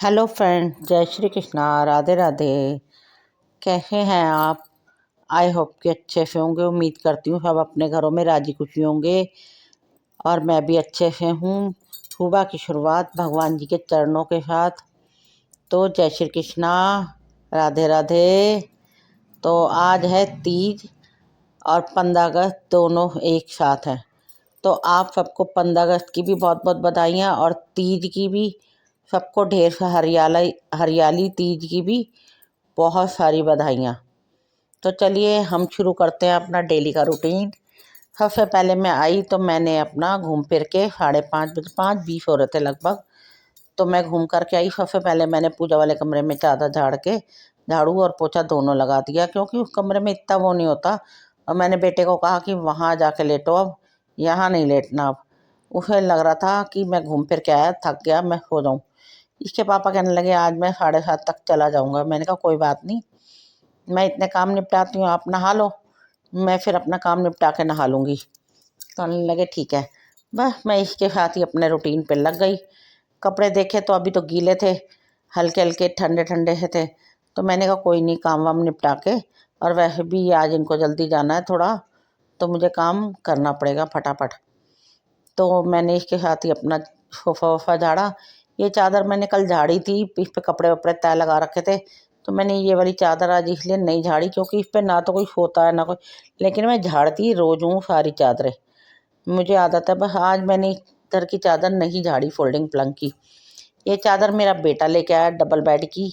Hello friend, जय श्री कृष्णा, राधे राधे। कैसे हैं आप? आई होप कि अच्छे से होंगे। उम्मीद करती हूँ सब अपने घरों में राजी खुशी होंगे और मैं भी अच्छे से हूँ। सुबह की शुरुआत भगवान जी के चरणों के साथ। तो जय श्री कृष्णा, राधे राधे। तो आज है तीज और 15 अगस्त दोनों एक साथ हैं। तो आप सबको 15 अगस्त की भी बहुत बहुत बधाइयाँ और तीज की भी सबको ढेर सा हरियाली तीज की भी बहुत सारी बधाइयाँ। तो चलिए हम शुरू करते हैं अपना डेली का रूटीन। सबसे पहले मैं आई तो मैंने अपना घूम फिर के 5:30 बजे 5:20 हो रहे थे लगभग, तो मैं घूम कर के आई। सबसे पहले मैंने पूजा वाले कमरे में चादर झाड़ के झाड़ू और पोछा दोनों लगा दिया, क्योंकि उस कमरे में इतना वो नहीं होता। और मैंने बेटे को कहा कि वहाँ जाके लेटो, अब यहाँ नहीं लेटना। अब उसे लग रहा था कि मैं घूम फिर के आया, थक गया, मैं सो जाऊँ। इसके पापा कहने लगे आज मैं 7:30 तक चला जाऊँगा। मैंने कहा कोई बात नहीं, मैं इतने काम निपटाती हूँ, आप नहा लो, मैं फिर अपना काम निपटा के नहा लूँगी। कहने लगे ठीक है। बस मैं इसके साथ ही अपने रूटीन पे लग गई। कपड़े देखे तो अभी तो गीले थे, हल्के हल्के ठंडे ठंडे से थे। तो मैंने कहा कोई नहीं, काम वाम निपटा के, और वैसे भी आज इनको जल्दी जाना है थोड़ा, तो मुझे काम करना पड़ेगा फटाफट। तो मैंने इसके साथ ही अपना सोफ़ा वोफ़ा झाड़ा। ये चादर मैंने कल झाड़ी थी, इस पे कपड़े वपड़े तय लगा रखे थे, तो मैंने ये वाली चादर आज इसलिए नहीं झाड़ी क्योंकि इस पे ना तो कोई सोता है ना कोई। लेकिन मैं झाड़ती रोज़ हूँ सारी चादरें, मुझे आदत है। बस आज मैंने इधर की चादर नहीं झाड़ी, फोल्डिंग पलंग की। ये चादर मेरा बेटा लेके आया डबल बेड की,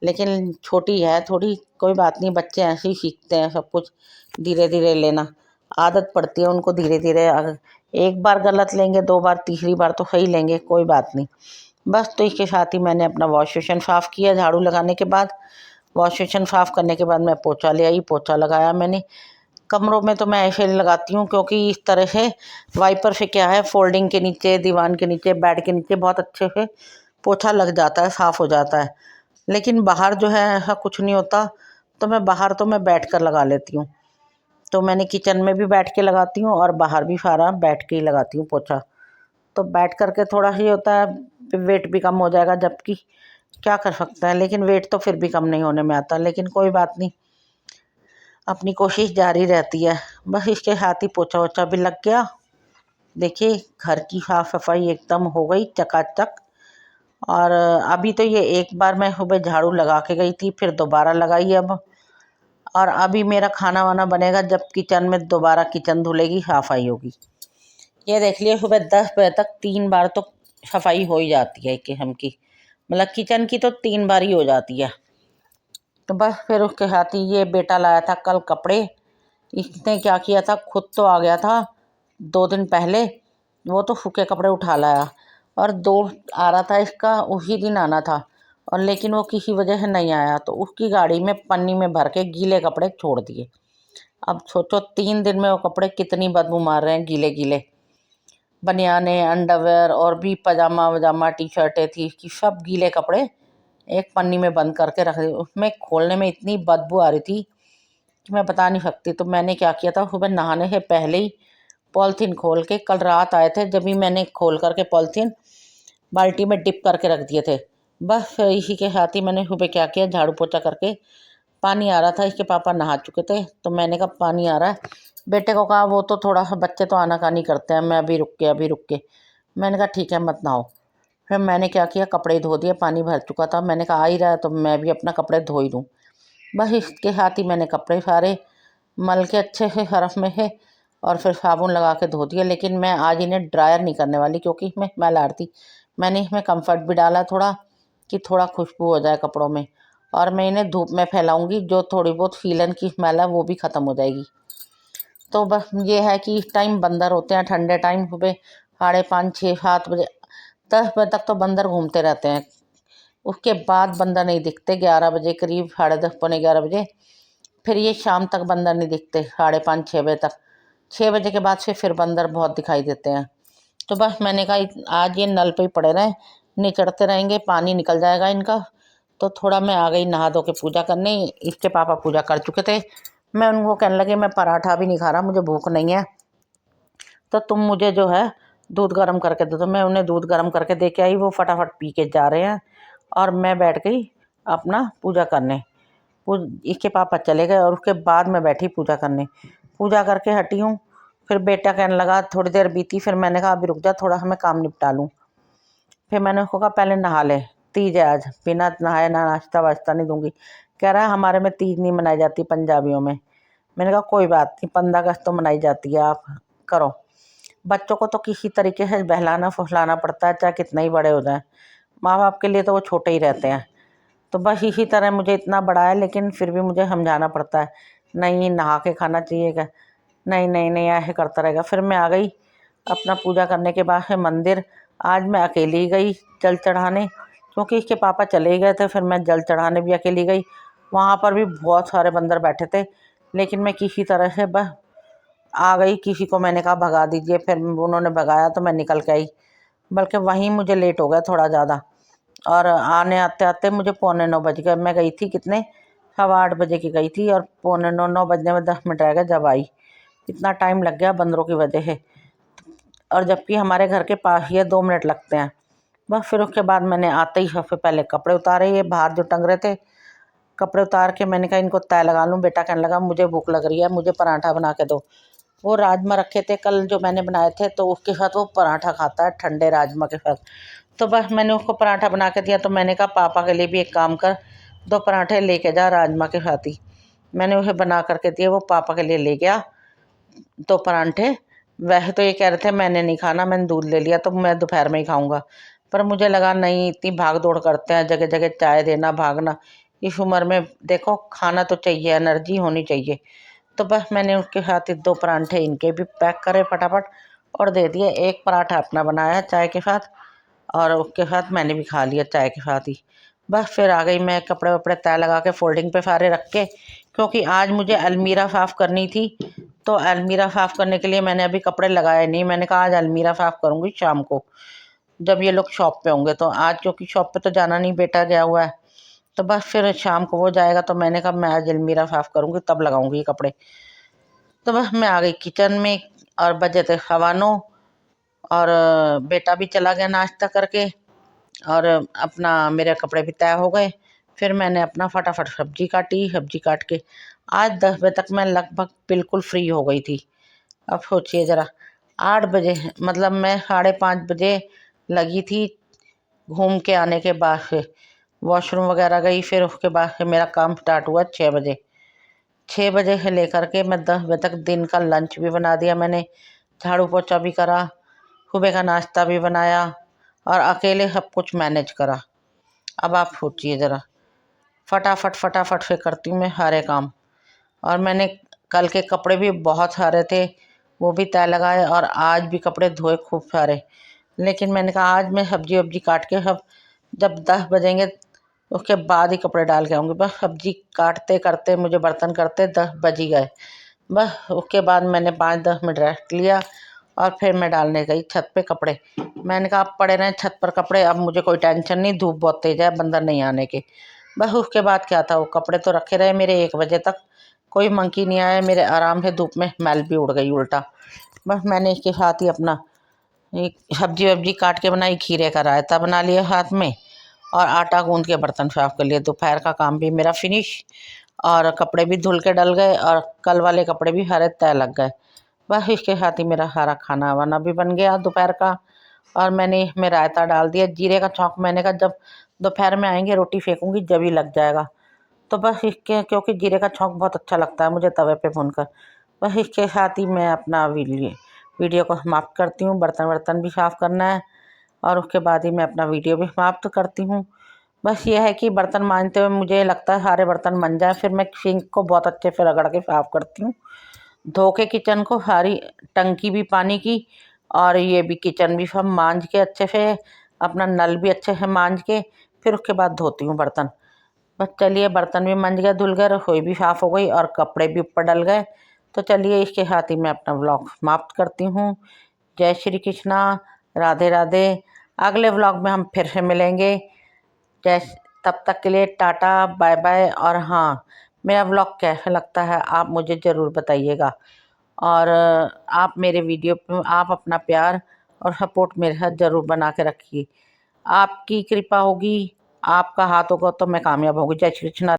लेकिन छोटी है थोड़ी। कोई बात नहीं, बच्चे ऐसे ही सीखते हैं सब कुछ, धीरे धीरे लेना आदत पड़ती है उनको धीरे धीरे। अगर एक बार गलत लेंगे, दो बार, तीसरी बार तो सही लेंगे, कोई बात नहीं। बस तो इसके साथ ही मैंने अपना वॉश बेसिन साफ़ किया झाड़ू लगाने के बाद। वॉश बेसिन साफ़ करने के बाद मैं पोछा ले आई, पोछा लगाया मैंने। कमरों में तो मैं ऐसे लगाती हूँ क्योंकि इस तरह से वाइपर से क्या है, फोल्डिंग के नीचे, दीवान के नीचे, बेड के नीचे बहुत अच्छे से पोछा लग जाता है, साफ़ हो जाता है। लेकिन बाहर जो है ऐसा कुछ नहीं होता, तो मैं बाहर तो मैं बैठ कर लगा लेती हूँ। तो मैंने किचन में भी बैठ के लगाती हूँ और बाहर भी सारा बैठ के ही लगाती हूँ पोछा। तो बैठ करके थोड़ा ही होता है, वेट भी कम हो जाएगा, जबकि क्या कर सकते हैं, लेकिन वेट तो फिर भी कम नहीं होने में आता। लेकिन कोई बात नहीं, अपनी कोशिश जारी रहती है। बस इसके साथ ही पोछा वोछा भी लग गया। देखिए घर की साफ सफाई एकदम हो गई चकाचक। और अभी तो ये एक बार मैं सुबह झाड़ू लगा के गई थी, फिर दोबारा लगाई अब। और अभी मेरा खाना वाना बनेगा जब किचन में दोबारा किचन धुलेगी, सफाई होगी। ये देख लिया, सुबह 10 बजे तक 3 बार तो सफाई हो ही जाती है एक किस्म की, मतलब किचन की तो 3 बार ही हो जाती है। तो बस फिर उसके साथ ही ये बेटा लाया था कल कपड़े। इसने क्या किया था, खुद तो आ गया था 2 दिन पहले, वो तो सूखे कपड़े उठा लाया। और दोस्त आ रहा था इसका, उसी दिन आना था, और लेकिन वो किसी वजह से नहीं आया, तो उसकी गाड़ी में पन्नी में भर के गीले कपड़े छोड़ दिए। अब सोचो 3 दिन में वो कपड़े कितनी बदबू मार रहे हैं, गीले गीले बनियाने, अंडरवेयर और भी पजामा वजामा टी शर्टें थी कि सब गीले कपड़े एक पन्नी में बंद करके रख दी। उसमें खोलने में इतनी बदबू आ रही थी कि मैं बता नहीं सकती। तो मैंने क्या किया था, सुबह नहाने से पहले ही पॉलीथीन खोल के, कल रात आए थे जब भी मैंने खोल करके पॉलीथीन बाल्टी में डिप करके रख दिए थे। बस इसी के साथ ही मैंने सुबह क्या किया, झाड़ू पोछा करके, पानी आ रहा था, इसके पापा नहा चुके थे तो मैंने कहा पानी आ रहा है, बेटे को कहा वो तो थोड़ा सा, बच्चे तो आनाकानी करते हैं, मैं अभी रुक के अभी रुक के। मैंने कहा ठीक है मत नहाओ। फिर मैंने क्या किया, कपड़े धो दिए, पानी भर चुका था, मैंने कहा आ ही रहा है तो मैं भी अपना कपड़े धो ही दूँ। बस इसके साथ ही मैंने कपड़े सारे मल के अच्छे से सरफ में है और फिर साबुन लगा के धो दिया। लेकिन मैं आज इन्हें ड्रायर नहीं करने वाली क्योंकि इसमें स्मेल आ रही थी। मैंने इसमें कम्फर्ट भी डाला थोड़ा, कि थोड़ा खुशबू हो जाए कपड़ों में। और मैं इन्हें धूप में फैलाऊंगी, जो थोड़ी बहुत फीलन की स्मेल है वो भी ख़त्म हो जाएगी। तो बस ये है कि इस टाइम बंदर होते हैं, ठंडे टाइम सुबह 5:30, 6, 7 बजे, 10 बजे तक तो बंदर घूमते रहते हैं। उसके बाद बंदर नहीं दिखते, 11 बजे करीब, 10:30, पौने 11 बजे। फिर ये शाम तक बंदर नहीं दिखते, 5:30, 6 बजे तक। 6 बजे के बाद से फिर बंदर बहुत दिखाई देते हैं। तो बस मैंने कहा आज ये नल पे ही पड़े रहें, निचड़ते रहेंगे, पानी निकल जाएगा इनका। तो थोड़ा मैं आ गई नहा धो के पूजा करने। इसके पापा पूजा कर चुके थे। मैं उनको कहने लगे मैं पराठा भी नहीं खा रहा, मुझे भूख नहीं है, तो तुम मुझे जो है दूध गर्म करके दे दो। मैं उन्हें दूध गर्म करके दे के आई, वो फटाफट पी के जा रहे हैं। और मैं बैठ गई अपना पूजा करने। इसके पापा चले गए और उसके बाद मैं बैठी पूजा करने। पूजा करके हटी हूँ, फिर बेटा कहने लगा, थोड़ी देर बीती, फिर मैंने कहा अभी रुक जा, थोड़ा हमें काम निपटा लूँ। फिर मैंने उसको कहा पहले नहा ले, तीज है आज, बिना नहाए ना नाश्ता वाश्ता नहीं दूंगी। कह रहा है हमारे में तीज नहीं मनाई जाती पंजाबियों में। मैंने कहा कोई बात नहीं, 15 अगस्त तो मनाई जाती है, आप करो। बच्चों को तो किसी तरीके से बहलाना फुसलाना पड़ता है, चाहे कितना ही बड़े हो जाएं। माँ बाप के लिए तो वो छोटे ही रहते हैं। तो बस इसी तरह मुझे इतना बड़ा है, लेकिन फिर भी मुझे समझाना पड़ता है, नहीं नहा के खाना चाहिए क्या, नहीं नहीं नहीं ऐसे करता रहेगा। फिर मैं आ गई अपना पूजा करने के बाद है मंदिर। आज मैं अकेली गई जल चढ़ाने, क्योंकि इसके पापा चले ही गए थे। फिर मैं जल चढ़ाने भी अकेली गई। वहाँ पर भी बहुत सारे बंदर बैठे थे, लेकिन मैं किसी तरह से बस आ गई। किसी को मैंने कहा भगा दीजिए, फिर उन्होंने भगाया तो मैं निकल के आई। बल्कि वहीं मुझे लेट हो गया थोड़ा ज़्यादा, और आने आते आते मुझे 8:45 बज गए। मैं गई थी कितने, 8:15 बजे की गई थी, और 8:45 बजने में 10 मिनट रह गए जब आई। इतना टाइम लग गया बंदरों की वजह से, और जबकि हमारे घर के पास ही है, 2 मिनट लगते हैं बस। फिर उसके बाद मैंने आते ही सबसे पहले कपड़े उतारे, ये बाहर जो टंग रहे थे। कपड़े उतार के मैंने कहा इनको तय लगा लूँ। बेटा कहने लगा मुझे भूख लग रही है, मुझे पराठा बना के दो। वो राजमा रखे थे कल जो मैंने बनाए थे, तो उसके साथ वो पराठा खाता है ठंडे राजमा के साथ। तो बस मैंने उसको पराठा बना के दिया। तो मैंने कहा पापा के लिए भी एक काम कर, 2 पराठे लेके जा राजमा के साथ ही। मैंने उसे बना करके दिए, वो पापा के लिए ले गया 2 पराठे। वैसे तो ये कह रहे थे मैंने नहीं खाना, मैंने दूध ले लिया तो मैं दोपहर में ही खाऊंगा। पर मुझे लगा नहीं, इतनी भाग दौड़ करते हैं, जगह जगह चाय देना, भागना, इस उम्र में देखो खाना तो चाहिए, एनर्जी होनी चाहिए। तो बस मैंने उसके साथ ही 2 पराठे इनके भी पैक करे फटाफट और दे दिए। एक पराठा अपना बनाया चाय के साथ, और उसके साथ मैंने भी खा लिया चाय के साथ ही। बस फिर आ गई मैं, कपड़े वपड़े तय लगा के फोल्डिंग पे सारे रख के, क्योंकि आज मुझे अलमीरा साफ़ करनी थी। तो अलमीरा साफ़ करने के लिए मैंने अभी कपड़े लगाए नहीं। मैंने कहा आज अलमीरा साफ़ करूँगी शाम को, जब ये लोग शॉप पे होंगे। तो आज क्योंकि शॉप पे तो जाना नहीं, बेटा गया हुआ है, तो बस फिर शाम को वो जाएगा। तो मैंने कहा मैं आज अलमीरा साफ़ करूँगी, तब लगाऊँगी ये कपड़े। तो बस मैं आ गई किचन में, और बजे थे 9:15, और बेटा भी चला गया नाश्ता करके, और अपना मेरे कपड़े भी तय हो गए। फिर मैंने अपना फटाफट सब्जी काटी, सब्जी काट के आज 10 बजे तक मैं लगभग बिल्कुल फ्री हो गई थी। अब सोचिए ज़रा, 8 बजे, मतलब मैं 5:30 बजे लगी थी। घूम के आने के बाद से वॉशरूम वगैरह गई, फिर उसके बाद से मेरा काम स्टार्ट हुआ 6 बजे। 6 बजे से लेकर के मैं 10 बजे तक दिन का लंच भी बना दिया मैंने, झाड़ू पोछा भी करा, सुबह का नाश्ता भी बनाया, और अकेले सब कुछ मैनेज करा। अब आप सोचिए ज़रा, फटाफट फटाफट से करती हूँ मैं सारे काम। और मैंने कल के कपड़े भी बहुत सारे थे, वो भी तय लगाए, और आज भी कपड़े धोए खूब सारे। लेकिन मैंने कहा आज मैं सब्जी वब्जी काट के सब, जब 10 बजेंगे उसके बाद ही कपड़े डाल के आऊँगी। बस सब्जी काटते करते मुझे बर्तन करते 10 बज ही गए। बस उसके बाद मैंने 5-10 मिनट रेस्ट लिया, और फिर मैं डालने गई छत पे कपड़े। मैंने कहा अब पड़े रहें छत पर कपड़े, अब मुझे कोई टेंशन नहीं, धूप बहुत तेज है, बंदर नहीं आने के। बस उसके बाद क्या था, वो कपड़े तो रखे रहे मेरे 1 बजे तक, कोई मंकी नहीं आया मेरे आराम से, धूप में मैल भी उड़ गई उल्टा। बस मैंने इसके साथ ही अपना एक सब्जी वब्जी काट के बनाई, खीरे का रायता बना लिया साथ में, और आटा गूंद के बर्तन साफ कर लिए। दोपहर का काम भी मेरा फिनिश, और कपड़े भी धुल के डल गए, और कल वाले कपड़े भी सारे तय लग गए। बस इसके साथ ही मेरा सारा खाना वाना भी बन गया दोपहर का। और मैंने इसमें रायता डाल दिया, जीरे का छौंक। मैंने कहा जब दोपहर में आएंगे रोटी फेंकूंगी जब ही लग जाएगा। तो बस इसके, क्योंकि जीरे का छौंक बहुत अच्छा लगता है मुझे तवे पे भूनकर। बस इसके साथ ही मैं अपना वीडियो को समाप्त करती हूँ। बर्तन वर्तन भी साफ़ करना है, और उसके बाद ही मैं अपना वीडियो भी समाप्त करती हूँ। बस ये है कि बर्तन मांजते हुए मुझे लगता है सारे बर्तन बन जाए, फिर मैं सिंक को बहुत अच्छे से रगड़ के साफ़ करती हूँ, धो के किचन को, सारी टंकी भी पानी की, और ये भी किचन भी सब मांज के अच्छे से, अपना नल भी अच्छे से मांज के, फिर उसके बाद धोती हूँ बर्तन। बस चलिए, बर्तन भी मंज गए, धुल गए, रसोई भी साफ़ हो गई, और कपड़े भी ऊपर डल गए। तो चलिए इसके साथ ही मैं अपना व्लॉग समाप्त करती हूँ। जय श्री कृष्णा, राधे राधे। अगले व्लॉग में हम फिर से मिलेंगे। जय तब तक के लिए टाटा बाय बाय। और हाँ, मेरा व्लॉग कैसा लगता है आप मुझे ज़रूर बताइएगा, और आप मेरे वीडियो पे आप अपना प्यार और सपोर्ट मेरे साथ ज़रूर बना के रखिए। आपकी कृपा होगी, आपका हाथ होगा तो मैं कामयाब होंगी। जय श्री कृष्ण।